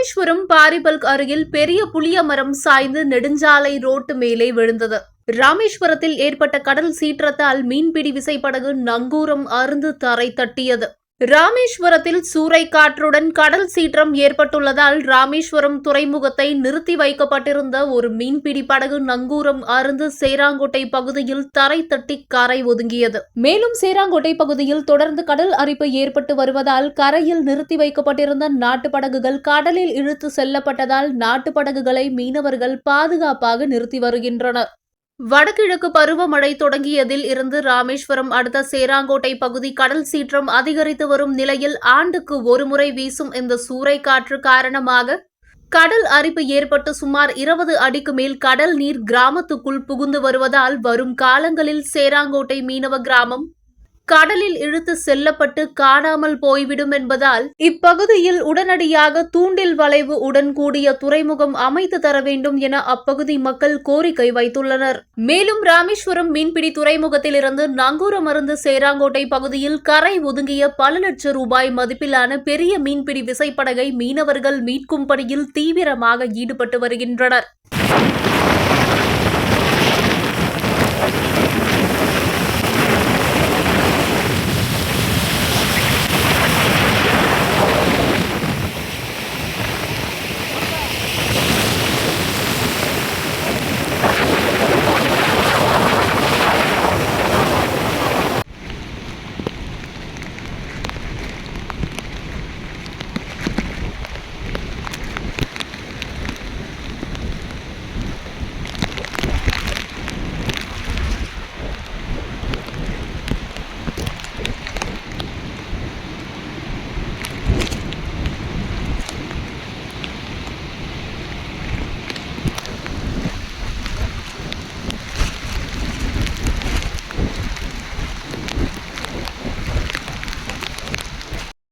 ராமேஸ்வரம் பாரிபல்க் அருகில் பெரிய புளிய மரம் சாய்ந்து நெடுஞ்சாலை ரோட்டு மேலே விழுந்தது. ராமேஸ்வரத்தில் ஏற்பட்ட கடல் சீற்றத்தால் மீன்பிடி விசைப்படகு நங்கூரம் அறுந்து தரை தட்டியது. ராமேஸ்வரத்தில் சூறை காற்றுடன் கடல் சீற்றம் ஏற்பட்டுள்ளதால் ராமேஸ்வரம் துறைமுகத்தை நிறுத்தி வைக்கப்பட்டிருந்த ஒரு மீன்பிடி படகு நங்கூரம் அறுந்து சேராங்கோட்டை பகுதியில் தரை தட்டி கரை ஒதுங்கியது. மேலும் சேராங்கோட்டை பகுதியில் தொடர்ந்து கடல் அரிப்பு ஏற்பட்டு வருவதால் கரையில் நிறுத்தி வைக்கப்பட்டிருந்த நாட்டு படகுகள் கடலில் இழுத்து செல்லப்பட்டதால் நாட்டு படகுகளை மீனவர்கள் பாதுகாப்பாக நிறுத்தி வருகின்றனர். வடகிழக்கு பருவமழை தொடங்கியதில் இருந்து ராமேஸ்வரம் அடுத்த சேராங்கோட்டை பகுதி கடல் சீற்றம் அதிகரித்து வரும் நிலையில் ஆண்டுக்கு ஒருமுறை வீசும் இந்த சூறைக்காற்று காரணமாக கடல் அரிப்பு ஏற்பட்டு சுமார் 20 அடிக்கு மேல் கடல் நீர் கிராமத்துக்குள் புகுந்து வருவதால் வரும் காலங்களில் சேராங்கோட்டை மீனவ கிராமம் கடலில் இழுத்து செல்லப்பட்டு காணாமல் போய்விடும் என்பதால் இப்பகுதியில் உடனடியாக தூண்டில் வளைவு உடன் கூடிய துறைமுகம் அமைத்து தர வேண்டும் என அப்பகுதி மக்கள் கோரிக்கை வைத்துள்ளனர். மேலும் ராமேஸ்வரம் மீன்பிடி துறைமுகத்திலிருந்து நங்கூரம் அருந்து சேராங்கோட்டை பகுதியில் கரை ஒதுங்கிய பல லட்சம் ரூபாய் மதிப்பிலான பெரிய மீன்பிடி விசைப்படகை மீனவர்கள் மீட்கும் பணியில் தீவிரமாக ஈடுபட்டு வருகின்றனர்.